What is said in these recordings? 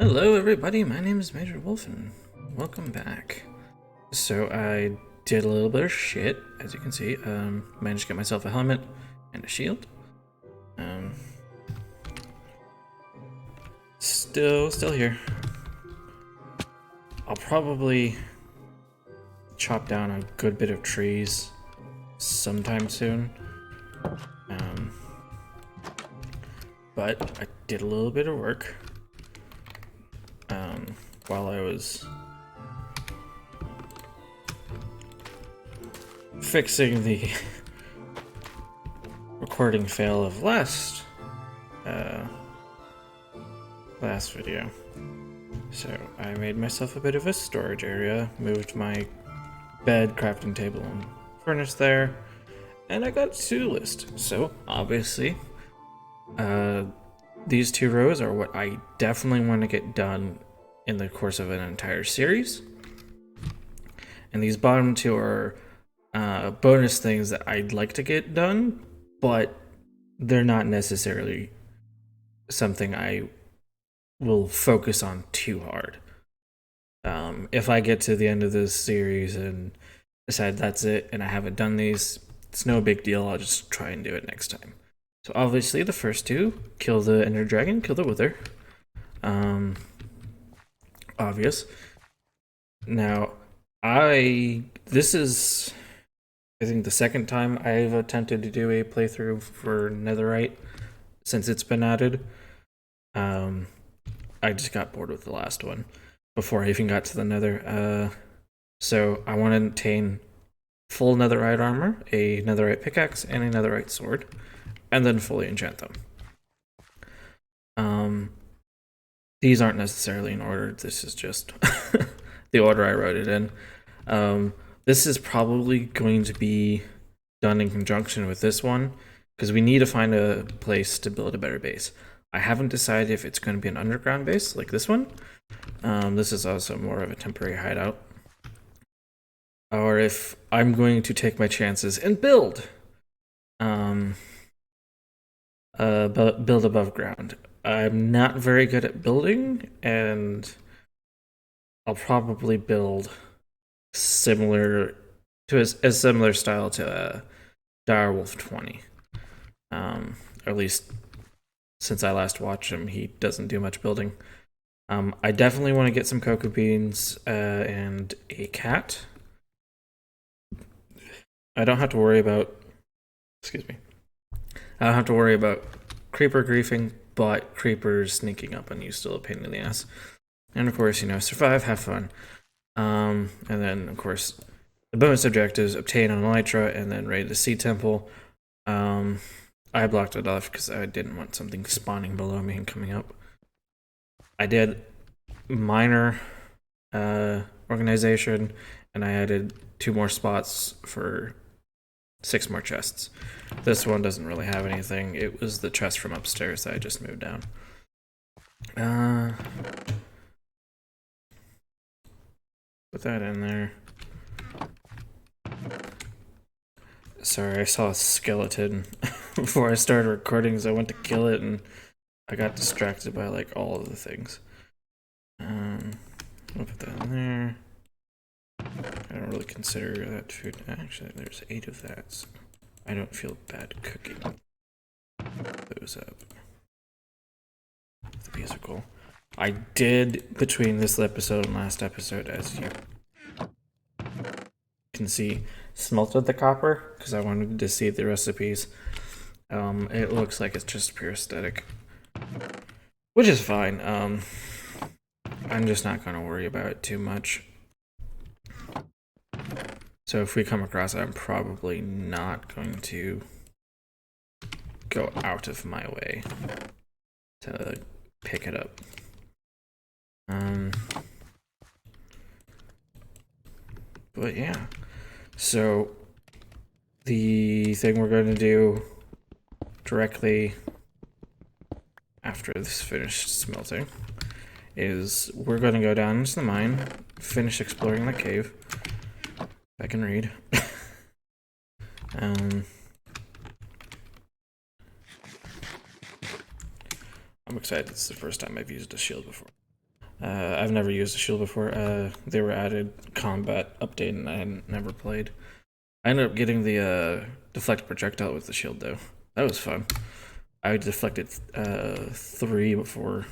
Hello everybody, my name is Major Wolf and welcome back. So I did a little bit of shit, as you can see. Managed to get myself a helmet and a shield. Um, still here. I'll probably chop down a good bit of trees sometime soon. But I did a little bit of work while I was fixing the recording fail of last video. So I made myself a bit of a storage area, moved my bed, crafting table, and furnace there, and I got a to-do list. So obviously, these two rows are what I definitely want to get done in the course of an entire series, and these bottom two are bonus things that I'd like to get done, but they're not necessarily something I will focus on too hard. If I get to the end of this series and decide that's it and I haven't done these, it's no big deal. I'll just try and do it next time. So obviously the first two, kill the Ender Dragon, kill the Wither. Obvious. Now, this is, I think, the second time I've attempted to do a playthrough for Netherite since it's been added. I just got bored with the last one before I even got to the Nether. So I want to obtain full Netherite armor, a Netherite pickaxe, and a Netherite sword, and then fully enchant them. These aren't necessarily in order. This is just the order I wrote it in. This is probably going to be done in conjunction with this one, because we need to find a place to build a better base. I haven't decided if it's going to be an underground base like this one. This is also more of a temporary hideout. Or if I'm going to take my chances and build above ground. I'm not very good at building, and I'll probably build similar to a similar style to Direwolf 20. At least since I last watched him, he doesn't do much building. I definitely want to get some cocoa beans and a cat. I don't have to worry about, excuse me, I don't have to worry about creeper griefing, but creepers sneaking up on you still a pain in the ass. And of course, survive, have fun. And then, of course, the bonus objectives: obtain an elytra and then raid the sea temple. I blocked it off because I didn't want something spawning below me and coming up. I did minor organization, and I added 2 more spots for 6 more chests. This one doesn't really have anything. It was the chest from upstairs that I just moved down. Put that in there. Sorry, I saw a skeleton before I started recording, so I went to kill it and I got distracted by like all of the things. I'll put that in there. I don't really consider that food. Actually, there's 8 of that. So I don't feel bad cooking those up. These are cool. I did, between this episode and last episode, as you can see, smelted the copper because I wanted to see the recipes. It looks like it's just pure aesthetic, which is fine. I'm just not going to worry about it too much. So if we come across it, I'm probably not going to go out of my way to pick it up. But yeah, so the thing we're going to do directly after this finished smelting is we're going to go down into the mine, finish exploring the cave. I can read. I'm excited. This is the first time I've used a shield before. I've never used a shield before. They were added combat update, and I had never played. I ended up getting the deflect projectile with the shield though. That was fun. I deflected 3 before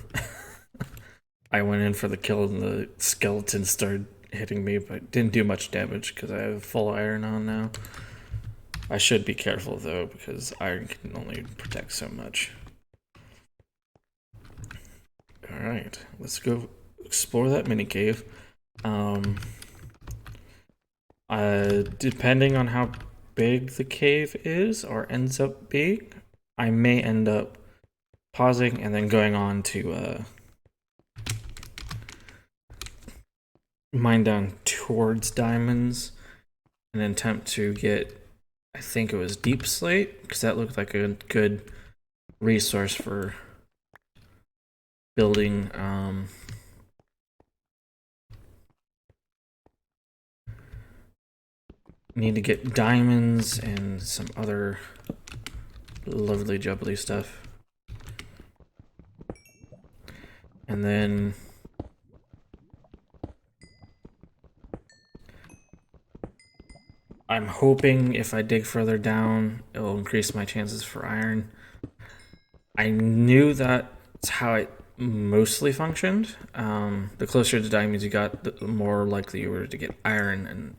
I went in for the kill, and the skeletons started hitting me, but didn't do much damage because I have full iron on now. I should be careful though, because iron can only protect so much. Alright, let's go explore that mini cave. Depending on how big the cave is or ends up being, I may end up pausing and then going on to mine down towards diamonds and attempt to get, I think it was deep slate, because that looked like a good resource for building need to get diamonds and some other lovely jubbly stuff. And then I'm hoping if I dig further down, it'll increase my chances for iron. I knew that's how it mostly functioned. The closer to diamonds you got, the more likely you were to get iron and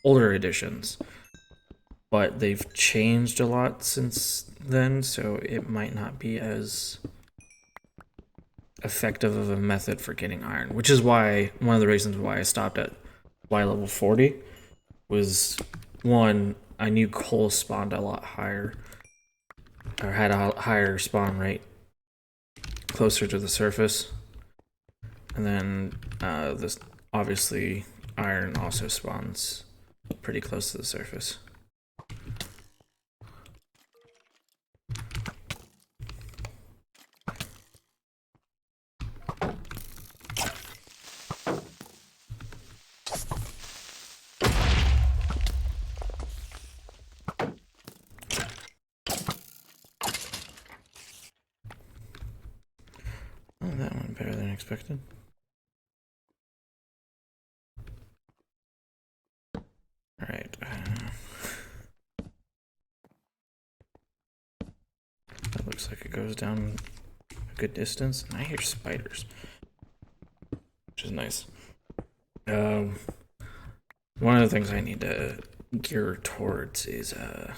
older editions. But they've changed a lot since then, so it might not be as effective of a method for getting iron, which is why one of the reasons why I stopped at Y level 40 was, one, I knew coal spawned a lot higher, or had a higher spawn rate closer to the surface, and then this obviously iron also spawns pretty close to the surface. Oh, that went better than expected. Alright. That looks like it goes down a good distance. And I hear spiders, which is nice. One of the things I need to gear towards is an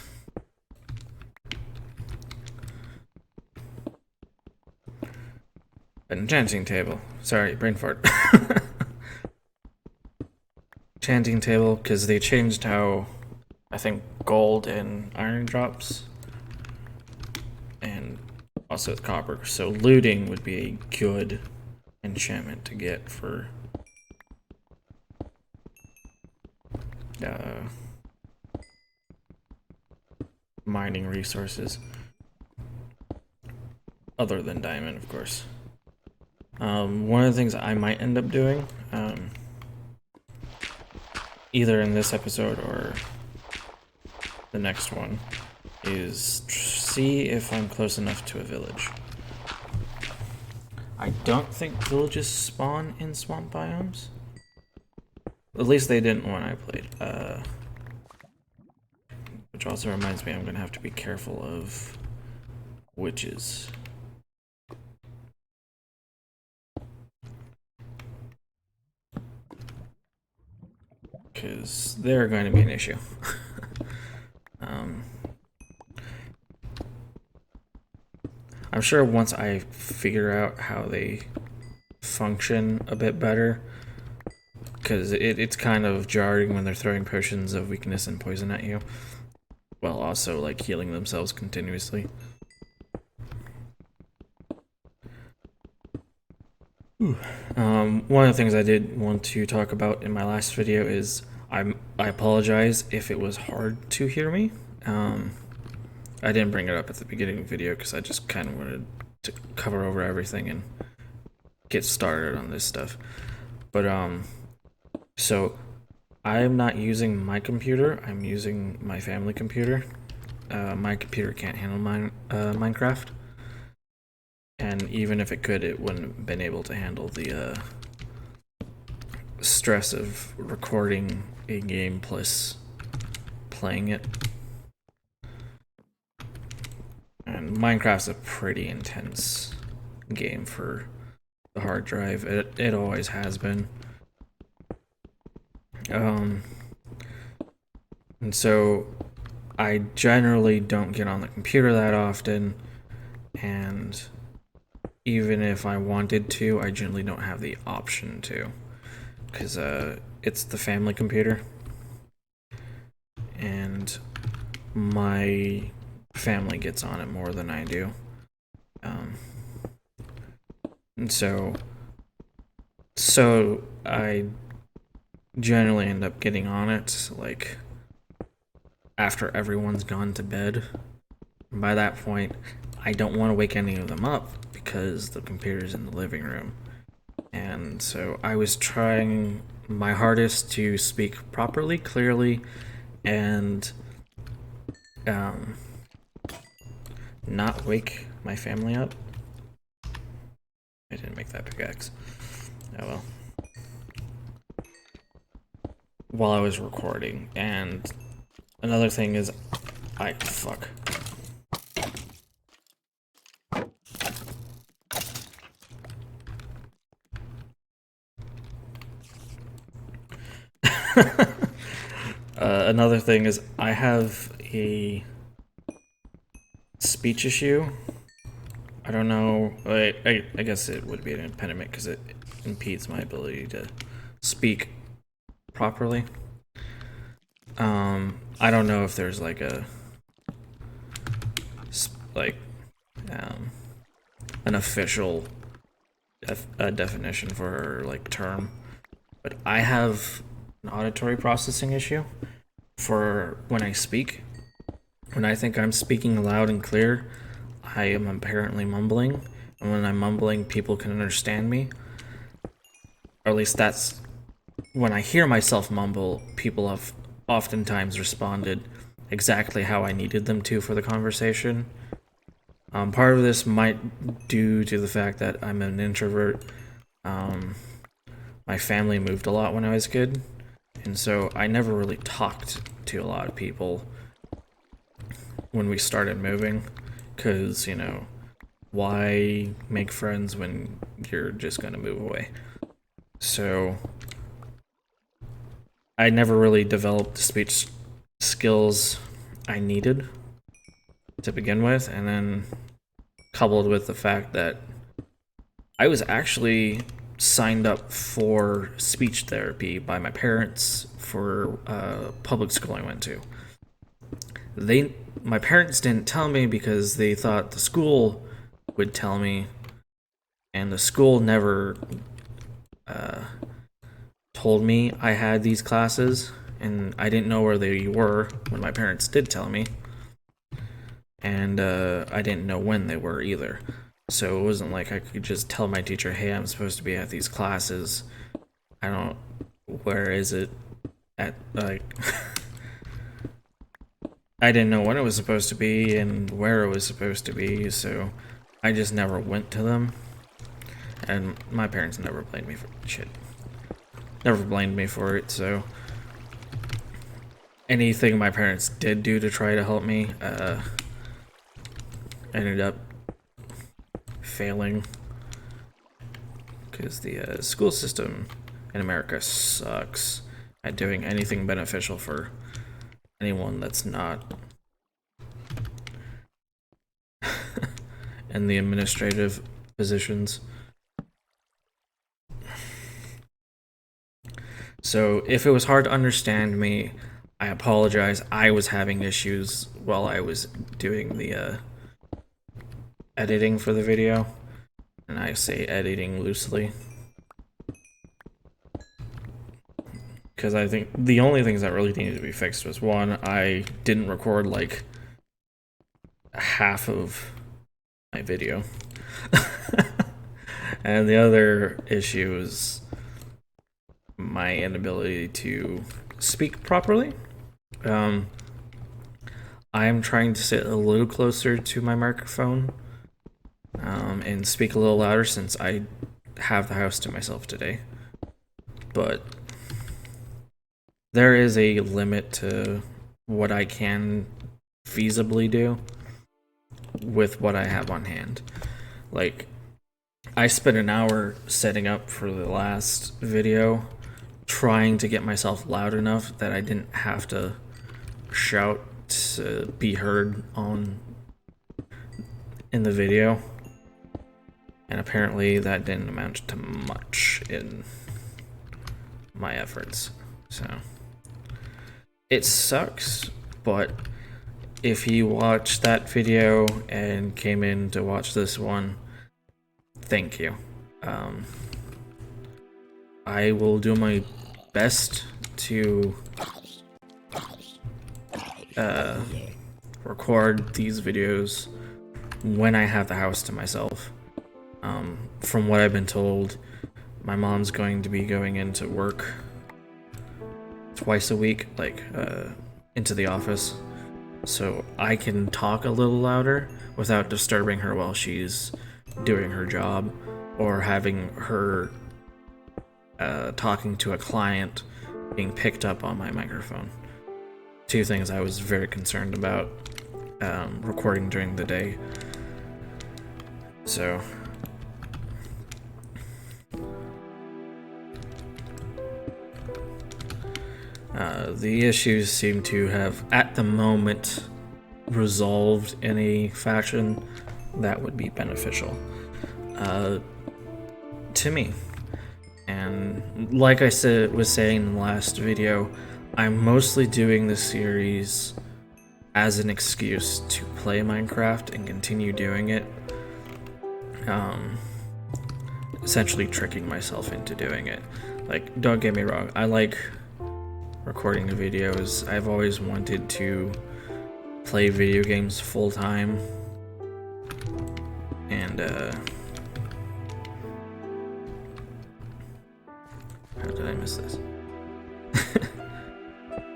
enchanting table. Sorry, brain fart. Enchanting table, because they changed how, I think, gold and iron drops, and also copper. So looting would be a good enchantment to get for mining resources, other than diamond, of course. One of the things I might end up doing, either in this episode or the next one, is see if I'm close enough to a village. I don't think villages spawn in swamp biomes. At least they didn't when I played. Which also reminds me I'm gonna have to be careful of witches. Because they're going to be an issue. I'm sure once I figure out how they function a bit better, because it's kind of jarring when they're throwing potions of weakness and poison at you, while also like healing themselves continuously. One of the things I did want to talk about in my last video is I apologize if it was hard to hear me. I didn't bring it up at the beginning of the video because I just kind of wanted to cover over everything and get started on this stuff. But so I'm not using my computer, I'm using my family computer. My computer can't handle Minecraft, and even if it could, it wouldn't have been able to handle the stress of recording a game plus playing it. And Minecraft's a pretty intense game for the hard drive. It always has been. And so I generally don't get on the computer that often, and even if I wanted to, I generally don't have the option to, because it's the family computer, and my family gets on it more than I do. And so I generally end up getting on it like after everyone's gone to bed. And by that point, I don't want to wake any of them up because the computer's in the living room. And so I was trying my hardest to speak properly, clearly, and not wake my family up. I didn't make that pickaxe. Oh well. While I was recording. And another thing is, fuck. Another thing is, I have a speech issue. I don't know. I guess it would be an impediment because it impedes my ability to speak properly. I don't know if there's like an official definition for like term, but I have an auditory processing issue for when I speak. When I think I'm speaking loud and clear, I am apparently mumbling, and when I'm mumbling, people can understand me. Or at least that's when I hear myself mumble. People have oftentimes responded exactly how I needed them to for the conversation. Part of this might due to the fact that I'm an introvert. My family moved a lot when I was a kid, and so I never really talked to a lot of people when we started moving, because, you know, why make friends when you're just gonna move away? So I never really developed the speech skills I needed to begin with, and then coupled with the fact that I was actually signed up for speech therapy by my parents for public school I went to. My parents didn't tell me because they thought the school would tell me, and the school never told me I had these classes, and I didn't know where they were when my parents did tell me, and I didn't know when they were either. So it wasn't like I could just tell my teacher, hey, I'm supposed to be at these classes. Where is it at, like, I didn't know when it was supposed to be and where it was supposed to be, so I just never went to them. And my parents never blamed me for shit. Never blamed me for it, so anything my parents did do to try to help me ended up failing, because the school system in America sucks at doing anything beneficial for anyone that's not in the administrative positions. So if it was hard to understand me, I apologize. I was having issues while I was doing the editing for the video, and I say editing loosely, because I think the only things that really needed to be fixed was, one, I didn't record like half of my video, and the other issue is my inability to speak properly. I am trying to sit a little closer to my microphone. and speak a little louder since I have the house to myself today. But there is a limit to what I can feasibly do with what I have on hand. Like, I spent an hour setting up for the last video, trying to get myself loud enough that I didn't have to shout to be heard in the video. And apparently that didn't amount to much in my efforts. So it sucks, but if you watched that video and came in to watch this one, thank you. I will do my best to record these videos when I have the house to myself. From what I've been told, my mom's going to be going into work twice a week, like into the office, so I can talk a little louder without disturbing her while she's doing her job, or having her talking to a client being picked up on my microphone. Two things I was very concerned about recording during the day. So the issues seem to have, at the moment, resolved in a fashion that would be beneficial to me. And like I was saying in the last video, I'm mostly doing this series as an excuse to play Minecraft and continue doing it. Essentially tricking myself into doing it. Like, don't get me wrong, I like recording the videos. I've always wanted to play video games full time, and how did I miss this?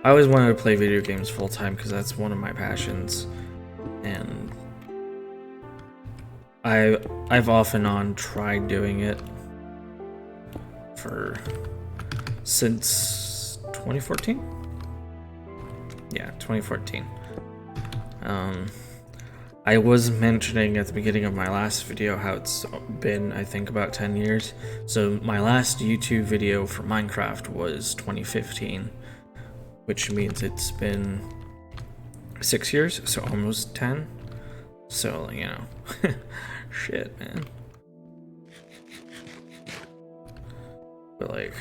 I always wanted to play video games full time because that's one of my passions, and I've off and on tried doing it since 2014? Yeah, 2014. I was mentioning at the beginning of my last video how it's been, I think, about 10 years. So my last YouTube video for Minecraft was 2015, which means it's been 6 years, so almost 10. So, you know, shit, man. But like,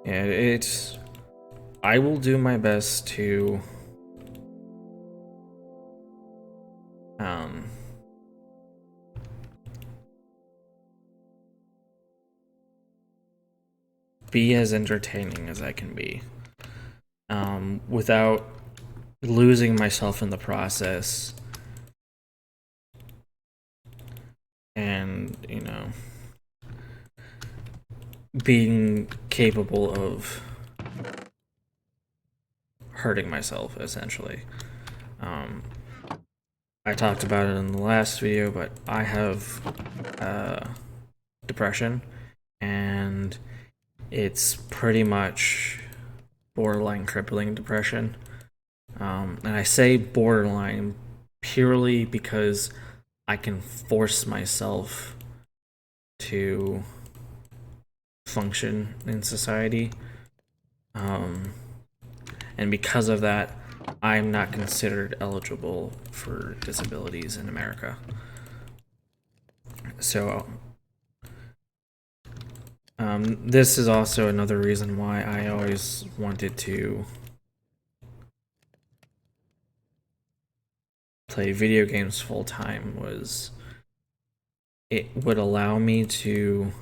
yeah, I will do my best to be as entertaining as I can be, without losing myself in the process, and, you know, being capable of hurting myself, essentially. I talked about it in the last video, but I have depression, and it's pretty much borderline crippling depression. And I say borderline purely because I can force myself to function in society. And because of that, I'm not considered eligible for disabilities in America. So this is also another reason why I always wanted to play video games full time, was it would allow me to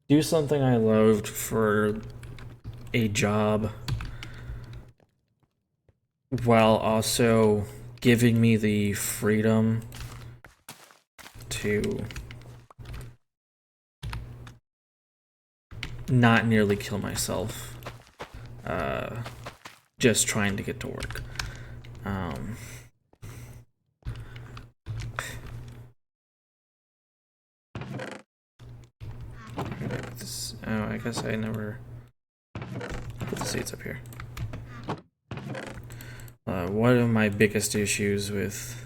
do something I loved for a job, while also giving me the freedom to not nearly kill myself just trying to get to work. Oh, I guess I never put the seats up here. One of my biggest issues with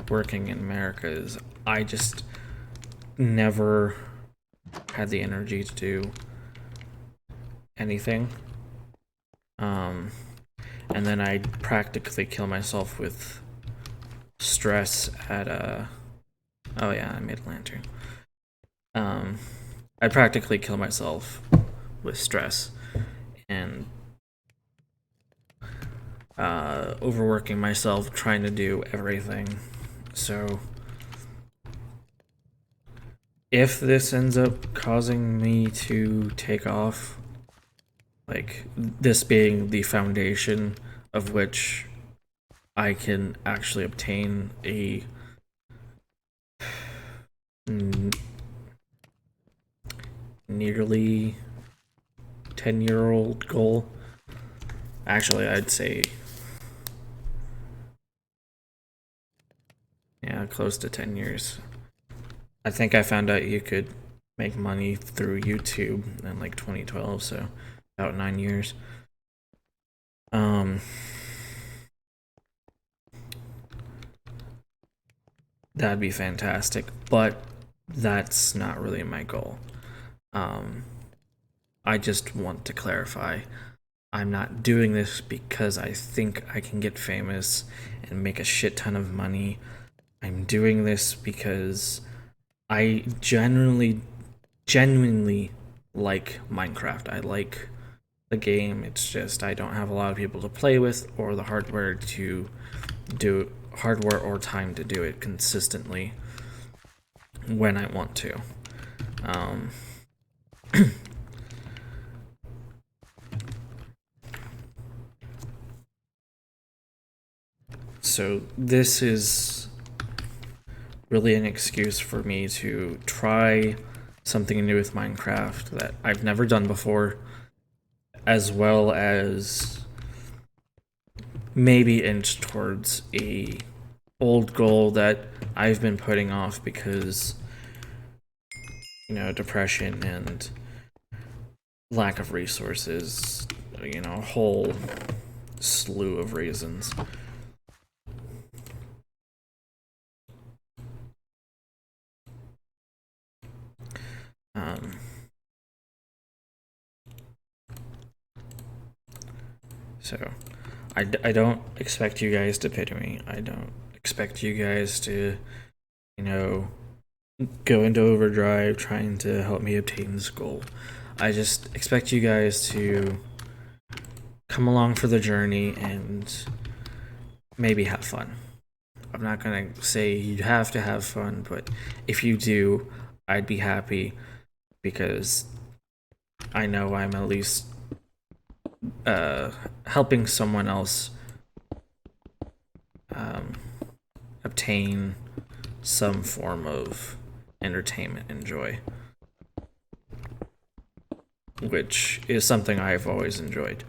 working in America is I just never had the energy to do anything. And then I'd practically kill myself with stress at oh yeah, I made a lantern. I practically kill myself with stress and overworking myself trying to do everything. So if this ends up causing me to take off, like this being the foundation of which I can actually obtain a nearly 10-year-old goal. Actually, I'd say, yeah, close to 10 years. I think I found out you could make money through YouTube in like 2012, so about 9 years. That'd be fantastic, but that's not really my goal. I just want to clarify, I'm not doing this because I think I can get famous and make a shit ton of money. I'm doing this because I genuinely like Minecraft. I like the game. It's just I don't have a lot of people to play with or the hardware or time to do it consistently when I want to. So this is really an excuse for me to try something new with Minecraft that I've never done before, as well as maybe inch towards a old goal that I've been putting off because, you know, depression and lack of resources, you know, a whole slew of reasons. So I don't expect you guys to pity me. I don't expect you guys to, you know, go into overdrive trying to help me obtain this goal. I just expect you guys to come along for the journey and maybe have fun. I'm not gonna say you have to have fun, but if you do, I'd be happy because I know I'm at least helping someone else obtain some form of entertainment and joy, which is something I've always enjoyed.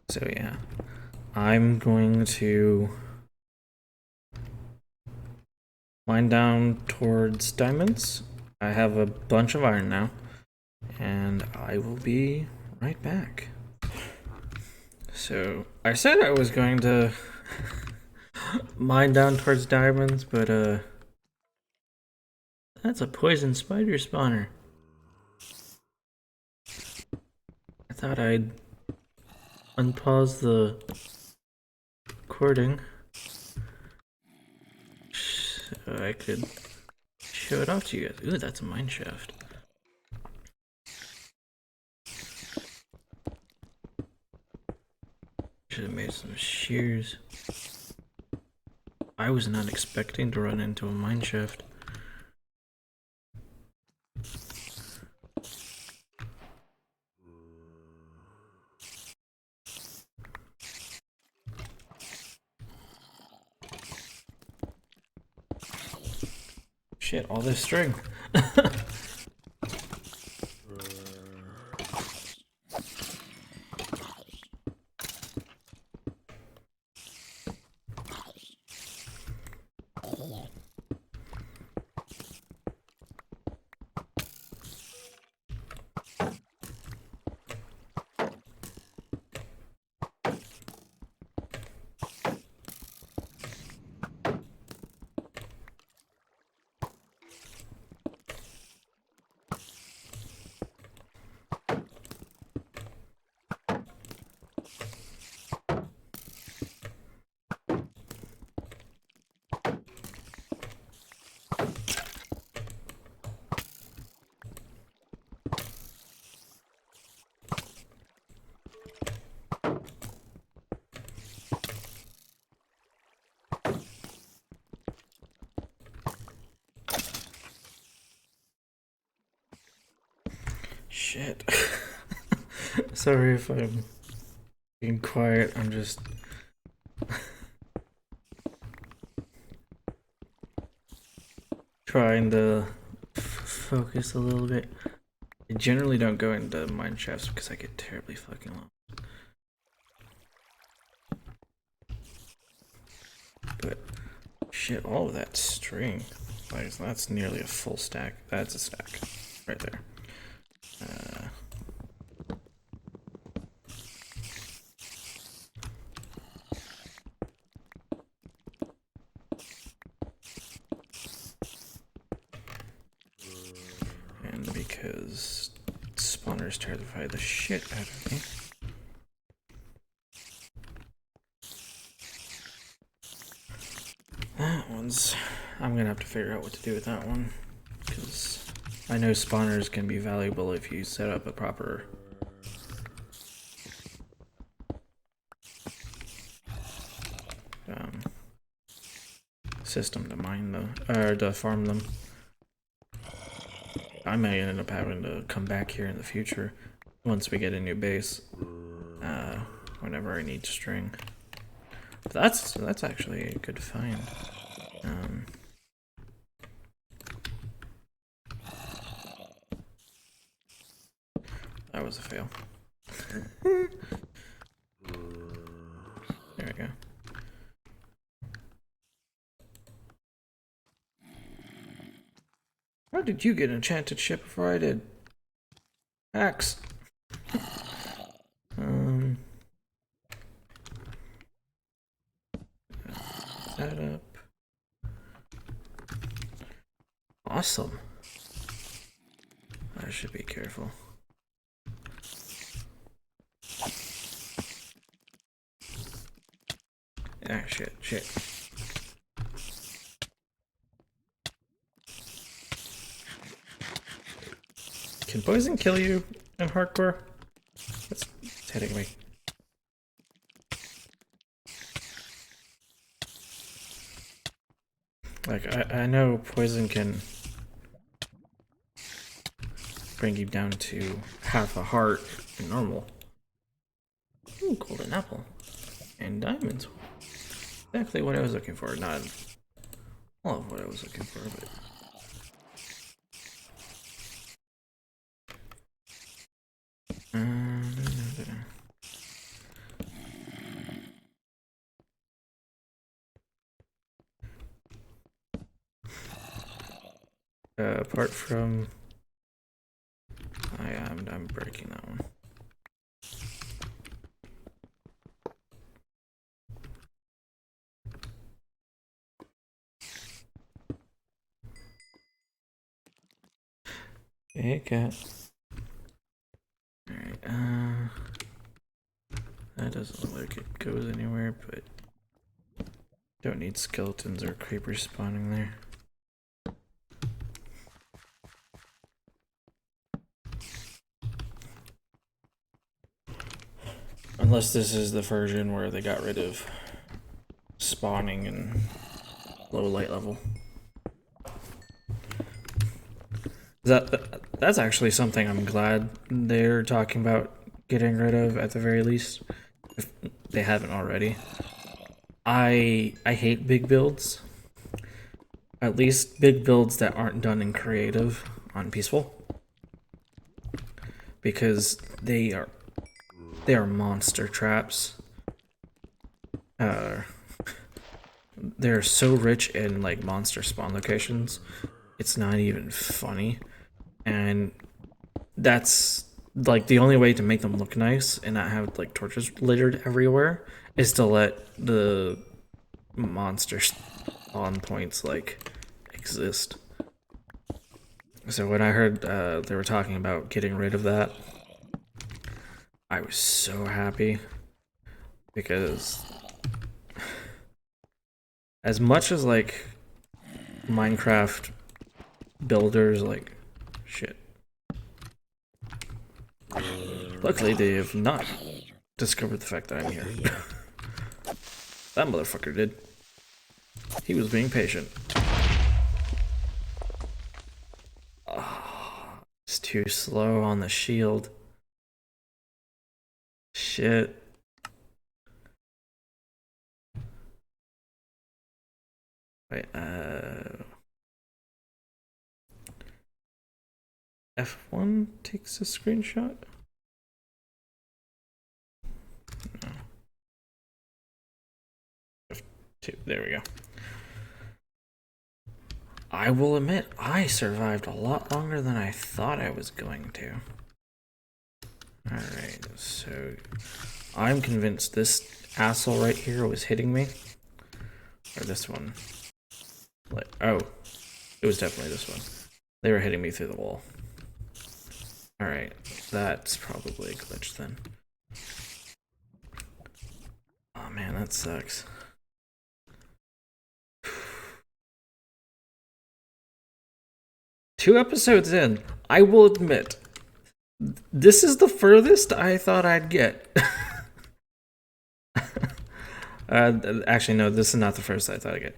So yeah, I'm going to mine down towards diamonds. I have a bunch of iron now, and I will be right back. So I said I was going to mine down towards diamonds, but that's a poison spider spawner. I thought I'd unpause the recording so I could show it off to you guys. Ooh, that's a mine shaft. Should have made some shears. I was not expecting to run into a mine shaft. Shit, all this string. Shit. Sorry if I'm being quiet, I'm just trying to focus a little bit. I generally don't go into mine shafts because I get terribly fucking lost. But shit, all of that string, like that's nearly a full stack. That's a stack right there. And because spawners terrify the shit out of me. That one's... I'm gonna have to figure out what to do with that one. Because I know spawners can be valuable if you set up a proper... system to mine them, or to farm them. I may end up having to come back here in the future once we get a new base, whenever I need string. But that's actually a good find. That was a fail. There we go. How did you get an enchanted ship before I did? Axe. That up. Awesome. I should be careful. Ah, shit. Can poison kill you in hardcore? It's hitting me. Like, I know poison can bring you down to half a heart in normal. Ooh, golden apple. And diamonds. Exactly what I was looking for. Not all of what I was looking for, but... apart from... I'm breaking that one. Hey, cat. Alright, that doesn't look like it goes anywhere, but don't need skeletons or creepers spawning there. Unless this is the version where they got rid of spawning and low light level. That's actually something I'm glad they're talking about getting rid of at the very least, if they haven't already. I hate big builds. at least big builds that aren't done in creative on peaceful, because they are monster traps. They're so rich in like monster spawn locations, it's not even funny. And that's like the only way to make them look nice and not have like torches littered everywhere is to let the monster spawn points like exist. So when I heard they were talking about getting rid of that, I was so happy, because as much as like Minecraft builders like shit, luckily they have not discovered the fact that I'm here. That motherfucker did. He was being patient. Oh, it's too slow on the shield. Shit. Wait, F1 takes a screenshot? No. F2, there we go. I will admit, I survived a lot longer than I thought I was going to. Alright, so I'm convinced this asshole right here was hitting me. Or this one. Like, oh, it was definitely this one. They were hitting me through the wall. Alright, that's probably a glitch then. Oh man, that sucks. 2 episodes in, I will admit, this is the furthest I thought I'd get. Actually, no, this is not the first I thought I'd get.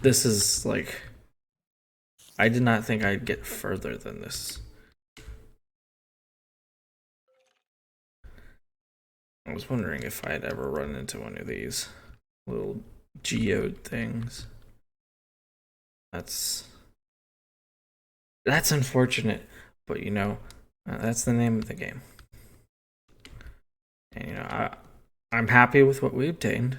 This is like, I did not think I'd get further than this. I was wondering if I'd ever run into one of these little geode things. That's unfortunate, but you know, that's the name of the game. And you know, I'm happy with what we obtained.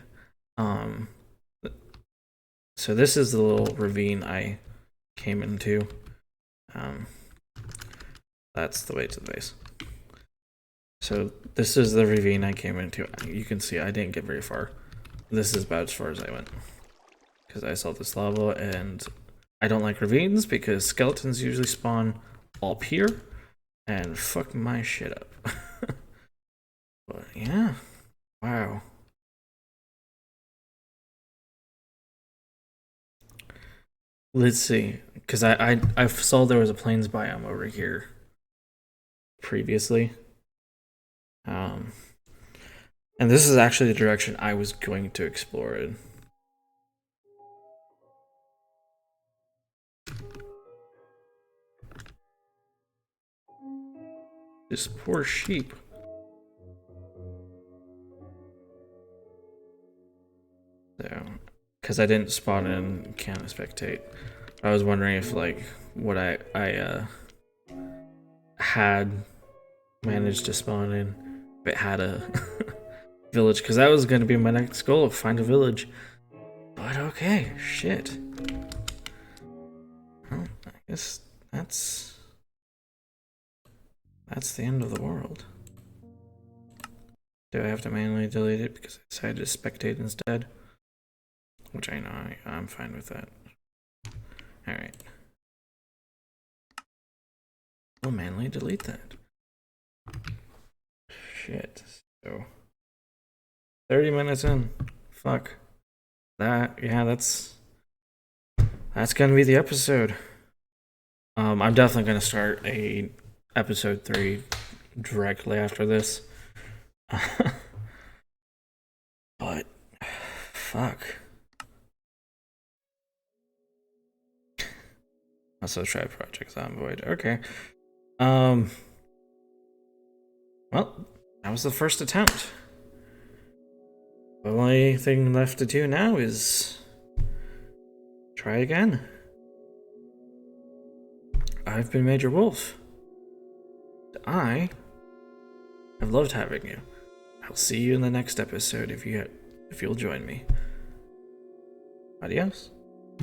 So this is the little ravine I came into. That's the way to the base. So this is the ravine I came into. You can see I didn't get very far. This is about as far as I went, because I saw this lava, and I don't like ravines because skeletons usually spawn up here and fuck my shit up. But yeah, wow. Let's see, because I saw there was a plains biome over here previously. And this is actually the direction I was going to explore in. This poor sheep. So, because I didn't spawn in, can't spectate. I was wondering if like what I had managed to spawn in, if it had a village, because that was going to be my next goal, find a village. But okay, shit. Well, I guess that's the end of the world. Do I have to manually delete it because I decided to spectate instead? Which I know I'm fine with that. Alright. We'll manually delete that. Shit. So 30 minutes in. Fuck. Yeah, that's gonna be the episode. I'm definitely gonna start a episode 3 directly after this. But fuck. Also try Project Zomboid. Okay. Well, that was the first attempt. The only thing left to do now is try again. I've been Major Wolf. I have loved having you. I'll see you in the next episode if you'll join me. Adios.